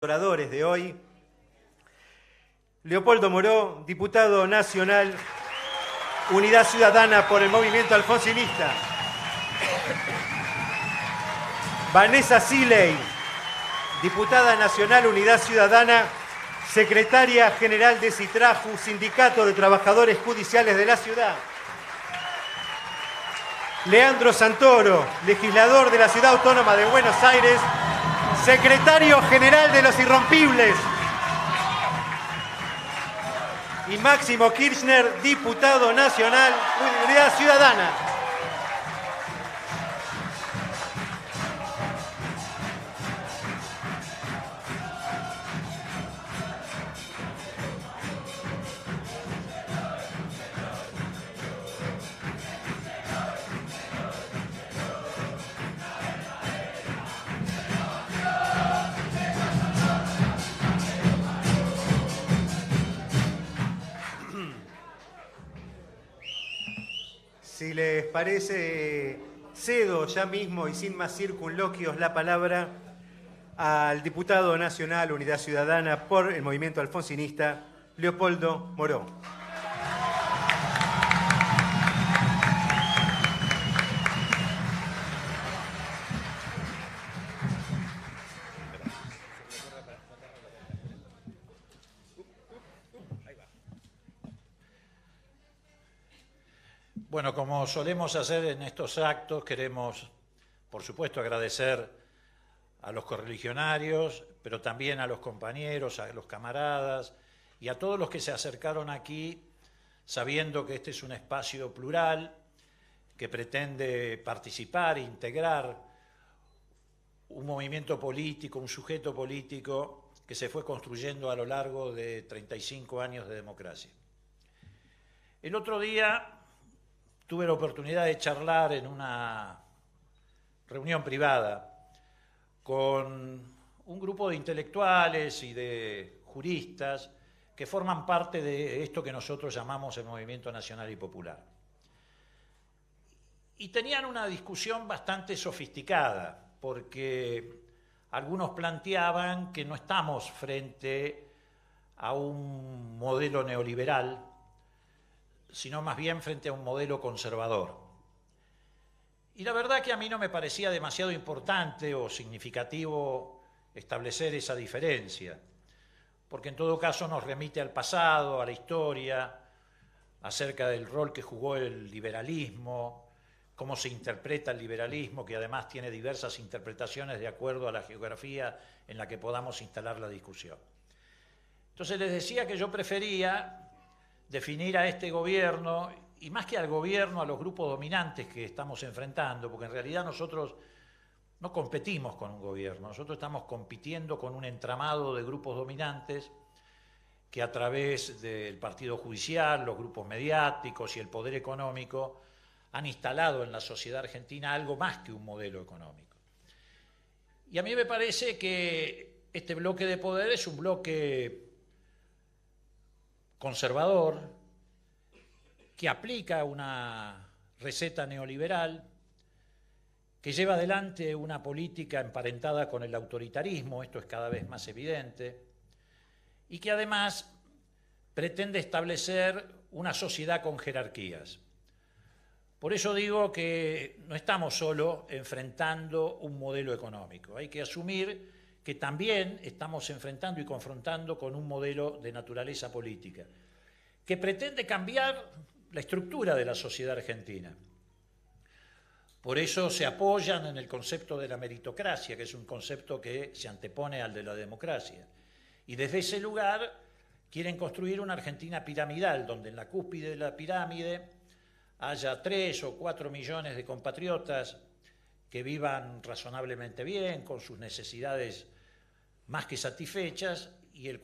oradores de hoy. Leopoldo Moró, diputado nacional, Unidad Ciudadana por el Movimiento Alfonsinista. Vanessa Siley, diputada nacional, Unidad Ciudadana, secretaria general de Citraju, Sindicato de Trabajadores Judiciales de la Ciudad. Leandro Santoro, legislador de la Ciudad Autónoma de Buenos Aires, secretario general de Los Irrompibles. Y Máximo Kirchner, diputado nacional, Unidad Ciudadana. Si les parece, cedo ya mismo y sin más circunloquios la palabra al diputado nacional, Unidad Ciudadana por el Movimiento Alfonsinista, Leopoldo Moró. Bueno, como solemos hacer en estos actos, queremos, por supuesto, agradecer a los correligionarios, pero también a los compañeros, a los camaradas y a todos los que se acercaron aquí sabiendo que este es un espacio plural que pretende participar, integrar un movimiento político, un sujeto político que se fue construyendo a lo largo de 35 años de democracia. El otro día tuve la oportunidad de charlar en una reunión privada con un grupo de intelectuales y de juristas que forman parte de esto que nosotros llamamos el Movimiento Nacional y Popular. Y tenían una discusión bastante sofisticada, porque algunos planteaban que no estamos frente a un modelo neoliberal, sino más bien frente a un modelo conservador. Y la verdad que a mí no me parecía demasiado importante o significativo establecer esa diferencia, porque en todo caso nos remite al pasado, a la historia, acerca del rol que jugó el liberalismo, cómo se interpreta el liberalismo, que además tiene diversas interpretaciones de acuerdo a la geografía en la que podamos instalar la discusión. Entonces les decía que yo prefería definir a este gobierno, y más que al gobierno, a los grupos dominantes que estamos enfrentando, porque en realidad nosotros no competimos con un gobierno, nosotros estamos compitiendo con un entramado de grupos dominantes que a través del partido judicial, los grupos mediáticos y el poder económico han instalado en la sociedad argentina algo más que un modelo económico. Y a mí me parece que este bloque de poder es un bloque conservador, que aplica una receta neoliberal, que lleva adelante una política emparentada con el autoritarismo, esto es cada vez más evidente, y que además pretende establecer una sociedad con jerarquías. Por eso digo que no estamos solo enfrentando un modelo económico, hay que asumir que también estamos enfrentando y confrontando con un modelo de naturaleza política, que pretende cambiar la estructura de la sociedad argentina. Por eso se apoyan en el concepto de la meritocracia, que es un concepto que se antepone al de la democracia. Y desde ese lugar quieren construir una Argentina piramidal, donde en la cúspide de la pirámide haya 3 o 4 millones de compatriotas que vivan razonablemente bien, con sus necesidades más que satisfechas, y los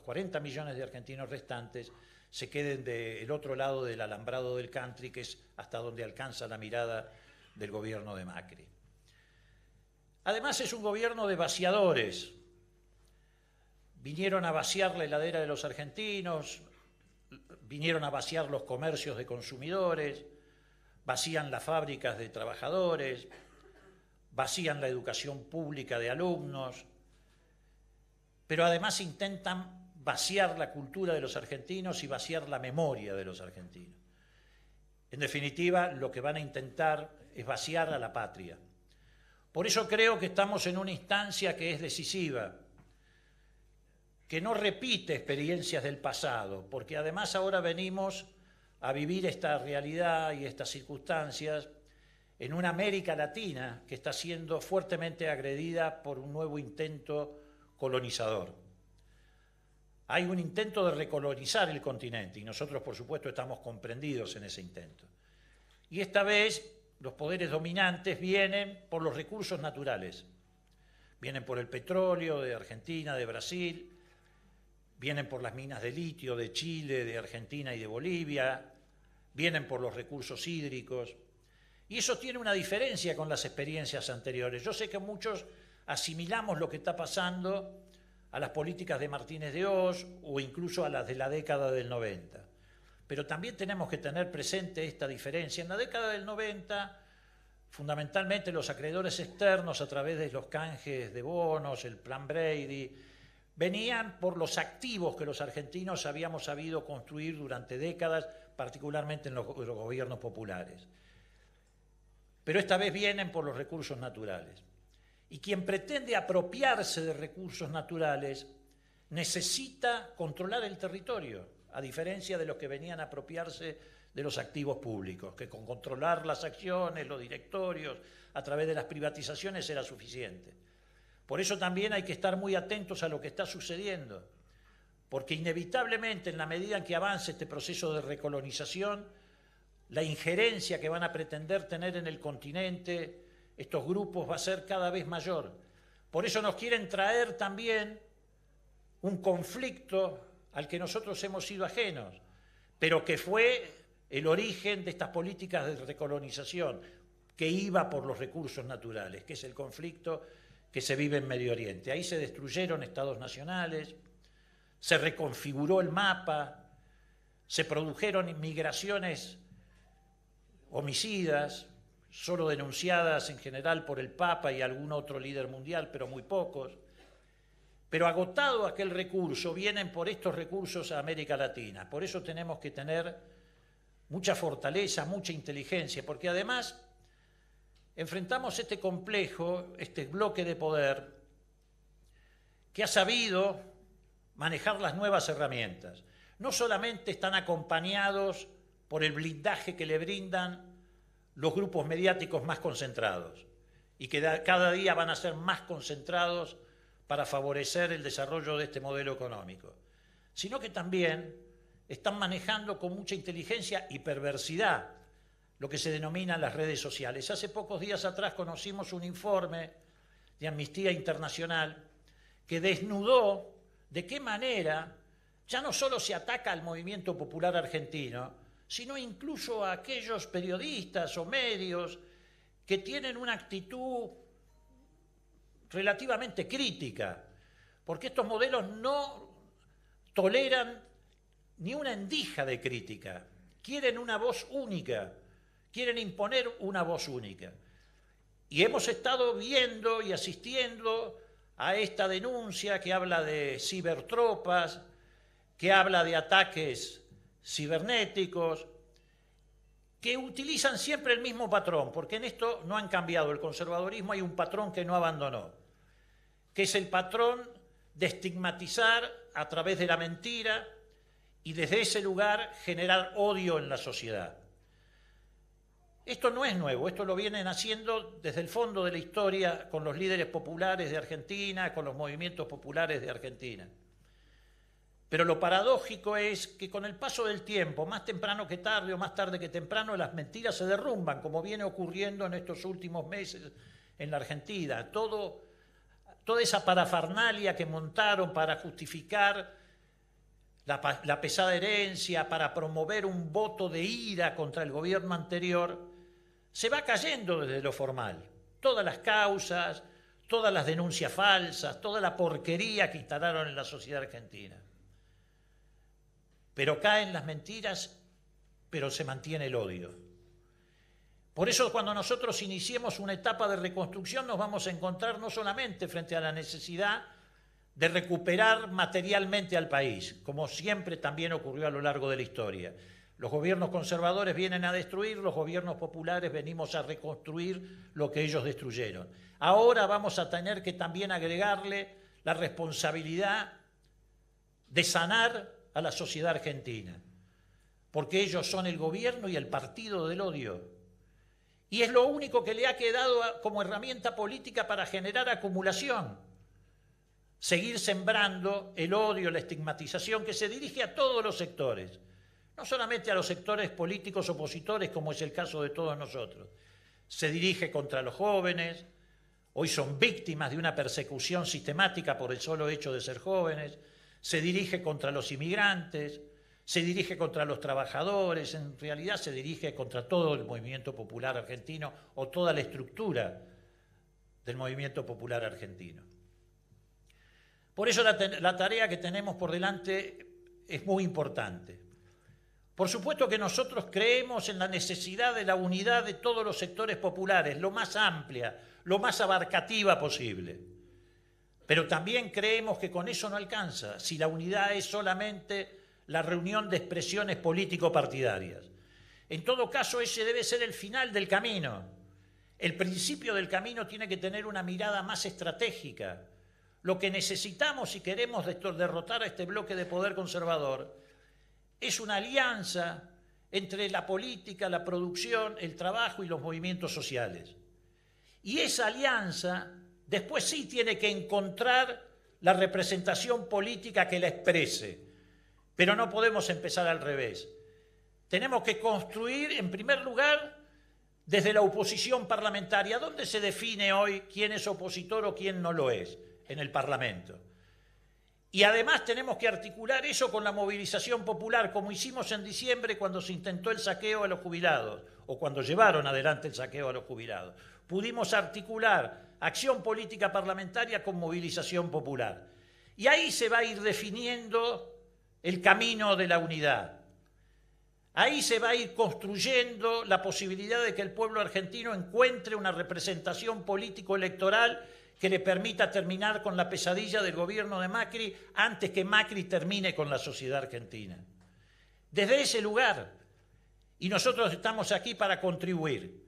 40 millones de argentinos restantes se queden del otro lado del alambrado del country, que es hasta donde alcanza la mirada del gobierno de Macri. Además es un gobierno de vaciadores. Vinieron a vaciar la heladera de los argentinos, vinieron a vaciar los comercios de consumidores, vacían las fábricas de trabajadores, vacían la educación pública de alumnos, pero además intentan vaciar la cultura de los argentinos y vaciar la memoria de los argentinos. En definitiva, lo que van a intentar es vaciar a la patria. Por eso creo que estamos en una instancia que es decisiva, que no repite experiencias del pasado, porque además ahora venimos a vivir esta realidad y estas circunstancias en una América Latina que está siendo fuertemente agredida por un nuevo intento colonizador. Hay un intento de recolonizar el continente y nosotros, por supuesto, estamos comprendidos en ese intento. Y esta vez los poderes dominantes vienen por los recursos naturales. Vienen por el petróleo de Argentina, de Brasil, vienen por las minas de litio de Chile, de Argentina y de Bolivia, vienen por los recursos hídricos. Y eso tiene una diferencia con las experiencias anteriores. Yo sé que muchos asimilamos lo que está pasando a las políticas de Martínez de Hoz o incluso a las de la década del 90. Pero también tenemos que tener presente esta diferencia. En la década del 90, fundamentalmente los acreedores externos a través de los canjes de bonos, el Plan Brady, venían por los activos que los argentinos habíamos sabido construir durante décadas, particularmente en los gobiernos populares. Pero esta vez vienen por los recursos naturales. Y quien pretende apropiarse de recursos naturales necesita controlar el territorio, a diferencia de los que venían a apropiarse de los activos públicos, que con controlar las acciones, los directorios, a través de las privatizaciones era suficiente. Por eso también hay que estar muy atentos a lo que está sucediendo, porque inevitablemente en la medida en que avance este proceso de recolonización, la injerencia que van a pretender tener en el continente estos grupos va a ser cada vez mayor. Por eso nos quieren traer también un conflicto al que nosotros hemos sido ajenos, pero que fue el origen de estas políticas de recolonización, que iba por los recursos naturales, que es el conflicto que se vive en Medio Oriente. Ahí se destruyeron estados nacionales, se reconfiguró el mapa, se produjeron inmigraciones homicidas, solo denunciadas en general por el Papa y algún otro líder mundial, pero muy pocos. Pero agotado aquel recurso, vienen por estos recursos a América Latina. Por eso tenemos que tener mucha fortaleza, mucha inteligencia, porque además enfrentamos este complejo, este bloque de poder, que ha sabido manejar las nuevas herramientas. No solamente están acompañados por el blindaje que le brindan los grupos mediáticos más concentrados y que cada día van a ser más concentrados para favorecer el desarrollo de este modelo económico, sino que también están manejando con mucha inteligencia y perversidad lo que se denomina las redes sociales. Hace pocos días atrás conocimos un informe de Amnistía Internacional que desnudó de qué manera ya no solo se ataca al movimiento popular argentino, sino incluso a aquellos periodistas o medios que tienen una actitud relativamente crítica, porque estos modelos no toleran ni una endija de crítica, quieren una voz única, quieren imponer una voz única. Y hemos estado viendo y asistiendo a esta denuncia que habla de cibertropas, que habla de ataques cibernéticos, que utilizan siempre el mismo patrón, porque en esto no han cambiado. El conservadurismo hay un patrón que no abandonó, que es el patrón de estigmatizar a través de la mentira y desde ese lugar generar odio en la sociedad. Esto no es nuevo, esto lo vienen haciendo desde el fondo de la historia con los líderes populares de Argentina, con los movimientos populares de Argentina. Pero lo paradójico es que con el paso del tiempo, más temprano que tarde o más tarde que temprano, las mentiras se derrumban, como viene ocurriendo en estos últimos meses en la Argentina. Toda esa parafernalia que montaron para justificar la pesada herencia, para promover un voto de ira contra el gobierno anterior, se va cayendo desde lo formal. Todas las causas, todas las denuncias falsas, toda la porquería que instalaron en la sociedad argentina. Pero caen las mentiras, pero se mantiene el odio. Por eso cuando nosotros iniciemos una etapa de reconstrucción nos vamos a encontrar no solamente frente a la necesidad de recuperar materialmente al país, como siempre también ocurrió a lo largo de la historia. Los gobiernos conservadores vienen a destruir, los gobiernos populares venimos a reconstruir lo que ellos destruyeron. Ahora vamos a tener que también agregarle la responsabilidad de sanar a la sociedad argentina, porque ellos son el gobierno y el partido del odio. Y es lo único que le ha quedado como herramienta política para generar acumulación. Seguir sembrando el odio, la estigmatización que se dirige a todos los sectores, no solamente a los sectores políticos opositores, como es el caso de todos nosotros. Se dirige contra los jóvenes, hoy son víctimas de una persecución sistemática por el solo hecho de ser jóvenes, se dirige contra los inmigrantes, se dirige contra los trabajadores, en realidad se dirige contra todo el movimiento popular argentino o toda la estructura del movimiento popular argentino. Por eso la tarea que tenemos por delante es muy importante. Por supuesto que nosotros creemos en la necesidad de la unidad de todos los sectores populares, lo más amplia, lo más abarcativa posible. Pero también creemos que con eso no alcanza, si la unidad es solamente la reunión de expresiones político-partidarias. En todo caso, ese debe ser el final del camino. El principio del camino tiene que tener una mirada más estratégica. Lo que necesitamos si queremos derrotar a este bloque de poder conservador es una alianza entre la política, la producción, el trabajo y los movimientos sociales. Y esa alianza después sí tiene que encontrar la representación política que la exprese, pero no podemos empezar al revés. Tenemos que construir, en primer lugar, desde la oposición parlamentaria. ¿Dónde se define hoy quién es opositor o quién no lo es? En el Parlamento. Y además tenemos que articular eso con la movilización popular, como hicimos en diciembre cuando se intentó el saqueo a los jubilados, o cuando llevaron adelante el saqueo a los jubilados. Pudimos articular acción política parlamentaria con movilización popular. Y ahí se va a ir definiendo el camino de la unidad. Ahí se va a ir construyendo la posibilidad de que el pueblo argentino encuentre una representación político-electoral que le permita terminar con la pesadilla del gobierno de Macri antes que Macri termine con la sociedad argentina. Desde ese lugar, y nosotros estamos aquí para contribuir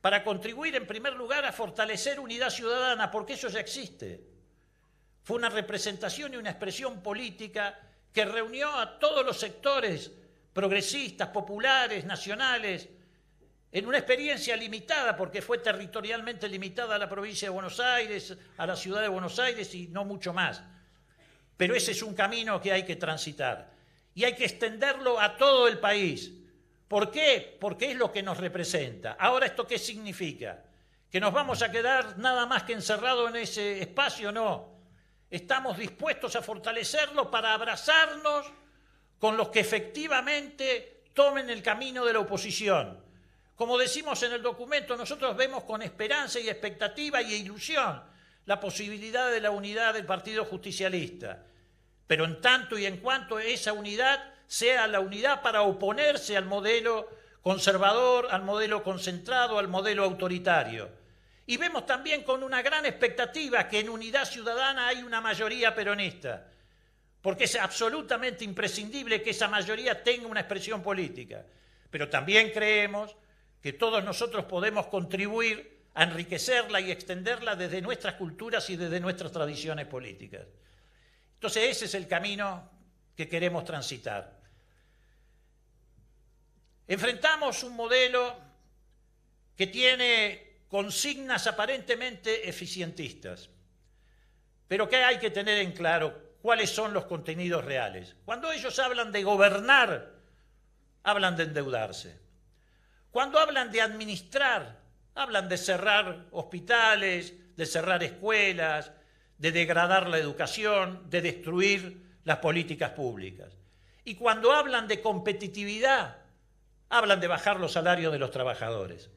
en primer lugar a fortalecer Unidad Ciudadana, porque eso ya existe. Fue una representación y una expresión política que reunió a todos los sectores progresistas, populares, nacionales, en una experiencia limitada, porque fue territorialmente limitada a la provincia de Buenos Aires, a la ciudad de Buenos Aires y no mucho más. Pero ese es un camino que hay que transitar y hay que extenderlo a todo el país. ¿Por qué? Porque es lo que nos representa. Ahora, ¿esto qué significa? ¿Que nos vamos a quedar nada más que encerrados en ese espacio? No. Estamos dispuestos a fortalecerlo para abrazarnos con los que efectivamente tomen el camino de la oposición. Como decimos en el documento, nosotros vemos con esperanza y expectativa y ilusión la posibilidad de la unidad del Partido Justicialista, pero en tanto y en cuanto esa unidad sea la unidad para oponerse al modelo conservador, al modelo concentrado, al modelo autoritario. Y vemos también con una gran expectativa que en Unidad Ciudadana hay una mayoría peronista, porque es absolutamente imprescindible que esa mayoría tenga una expresión política. Pero también creemos que todos nosotros podemos contribuir a enriquecerla y extenderla desde nuestras culturas y desde nuestras tradiciones políticas. Entonces ese es el camino que queremos transitar. Enfrentamos un modelo que tiene consignas aparentemente eficientistas, pero que hay que tener en claro cuáles son los contenidos reales. Cuando ellos hablan de gobernar, hablan de endeudarse. Cuando hablan de administrar, hablan de cerrar hospitales, de cerrar escuelas, de degradar la educación, de destruir las políticas públicas. Y cuando hablan de competitividad, hablan de bajar los salarios de los trabajadores.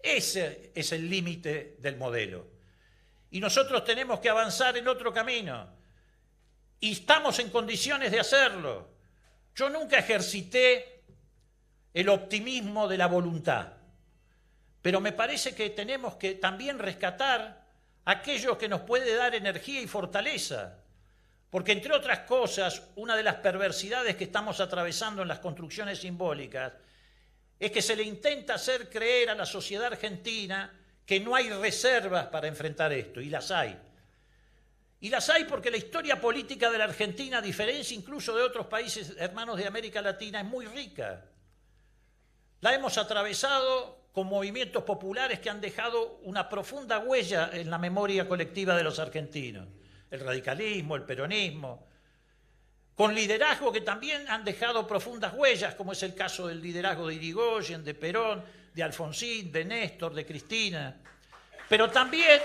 Ese es el límite del modelo. Y nosotros tenemos que avanzar en otro camino. Y estamos en condiciones de hacerlo. Yo nunca ejercité el optimismo de la voluntad, pero me parece que tenemos que también rescatar aquello que nos puede dar energía y fortaleza. Porque, entre otras cosas, una de las perversidades que estamos atravesando en las construcciones simbólicas es que se le intenta hacer creer a la sociedad argentina que no hay reservas para enfrentar esto, y las hay. Y las hay porque la historia política de la Argentina, a diferencia incluso de otros países hermanos de América Latina, es muy rica. La hemos atravesado con movimientos populares que han dejado una profunda huella en la memoria colectiva de los argentinos. El radicalismo, el peronismo, con liderazgo que también han dejado profundas huellas, como es el caso del liderazgo de Irigoyen, de Perón, de Alfonsín, de Néstor, de Cristina. Pero también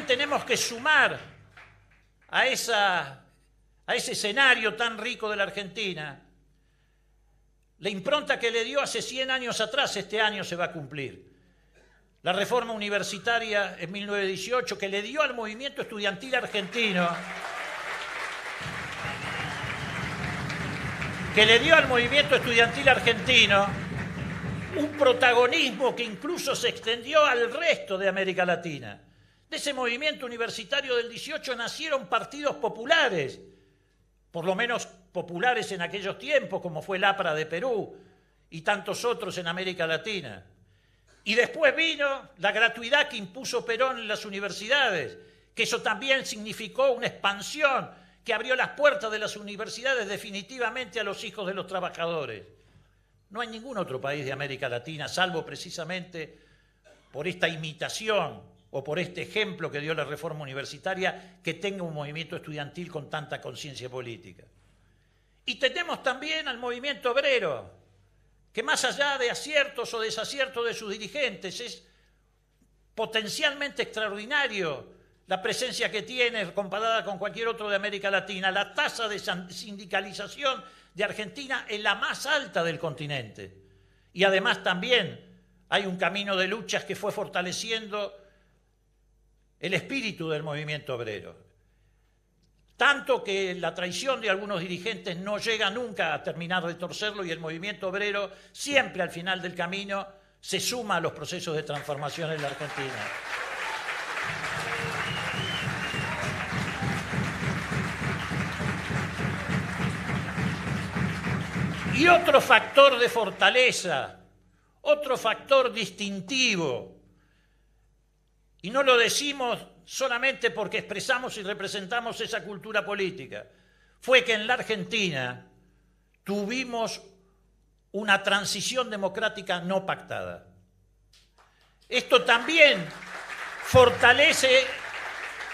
tenemos que sumar a ese escenario tan rico de la Argentina la impronta que le dio hace 100 años atrás. Este año se va a cumplir la reforma universitaria en 1918, que le dio al movimiento estudiantil argentino, un protagonismo que incluso se extendió al resto de América Latina. De ese movimiento universitario del 18 nacieron partidos populares, por lo menos populares en aquellos tiempos, como fue el APRA de Perú y tantos otros en América Latina. Y después vino la gratuidad que impuso Perón en las universidades, que eso también significó una expansión que abrió las puertas de las universidades definitivamente a los hijos de los trabajadores. No hay ningún otro país de América Latina, salvo precisamente por esta imitación o por este ejemplo que dio la reforma universitaria, que tenga un movimiento estudiantil con tanta conciencia política. Y tenemos también al movimiento obrero, que más allá de aciertos o desaciertos de sus dirigentes, es potencialmente extraordinario la presencia que tiene comparada con cualquier otro de América Latina. La tasa de sindicalización de Argentina es la más alta del continente. Y además también hay un camino de luchas que fue fortaleciendo el espíritu del movimiento obrero. Tanto que la traición de algunos dirigentes no llega nunca a terminar de torcerlo, y el movimiento obrero siempre al final del camino se suma a los procesos de transformación en la Argentina. Y otro factor de fortaleza, otro factor distintivo, y no lo decimos solamente porque expresamos y representamos esa cultura política, fue que en la Argentina tuvimos una transición democrática no pactada. Esto también fortalece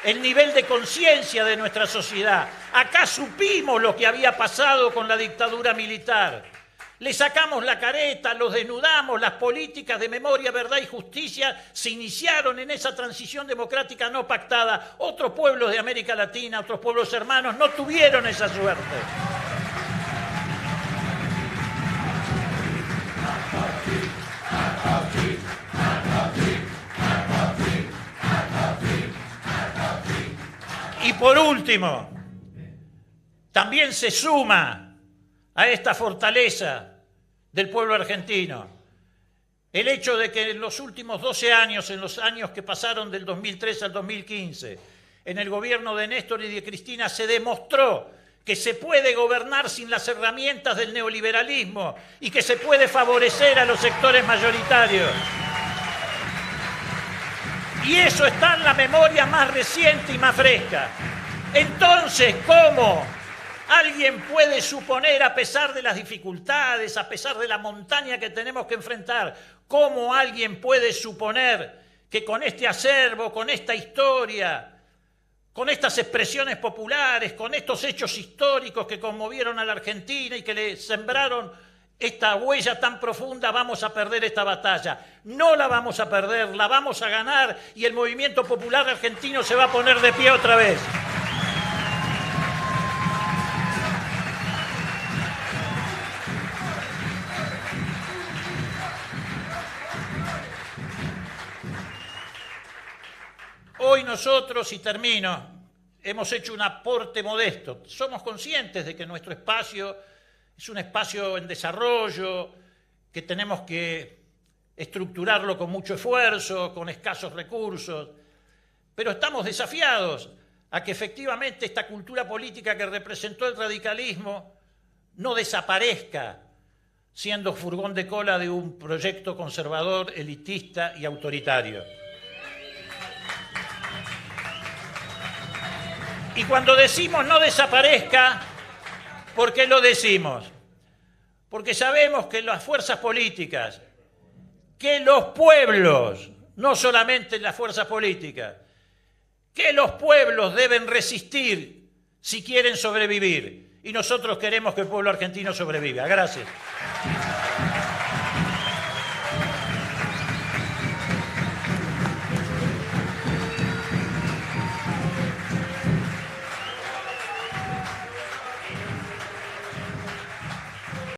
el nivel de conciencia de nuestra sociedad. Acá supimos lo que había pasado con la dictadura militar. Le sacamos la careta, los desnudamos, las políticas de memoria, verdad y justicia se iniciaron en esa transición democrática no pactada. Otros pueblos de América Latina, otros pueblos hermanos, no tuvieron esa suerte. Y por último, también se suma a esta fortaleza del pueblo argentino el hecho de que en los últimos 12 años, en los años que pasaron del 2003 al 2015, en el gobierno de Néstor y de Cristina, se demostró que se puede gobernar sin las herramientas del neoliberalismo y que se puede favorecer a los sectores mayoritarios. Y eso está en la memoria más reciente y más fresca. Entonces, ¿cómo alguien puede suponer, a pesar de las dificultades, a pesar de la montaña que tenemos que enfrentar, cómo alguien puede suponer que con este acervo, con esta historia, con estas expresiones populares, con estos hechos históricos que conmovieron a la Argentina y que le sembraron esta huella tan profunda, vamos a perder esta batalla? No la vamos a perder, la vamos a ganar, y el movimiento popular argentino se va a poner de pie otra vez. Hoy nosotros, y termino, hemos hecho un aporte modesto. Somos conscientes de que nuestro espacio es un espacio en desarrollo, que tenemos que estructurarlo con mucho esfuerzo, con escasos recursos, pero estamos desafiados a que efectivamente esta cultura política que representó el radicalismo no desaparezca siendo furgón de cola de un proyecto conservador, elitista y autoritario. Y cuando decimos no desaparezca, ¿por qué lo decimos? Porque sabemos que las fuerzas políticas, que los pueblos, no solamente las fuerzas políticas, que los pueblos deben resistir si quieren sobrevivir. Y nosotros queremos que el pueblo argentino sobreviva. Gracias.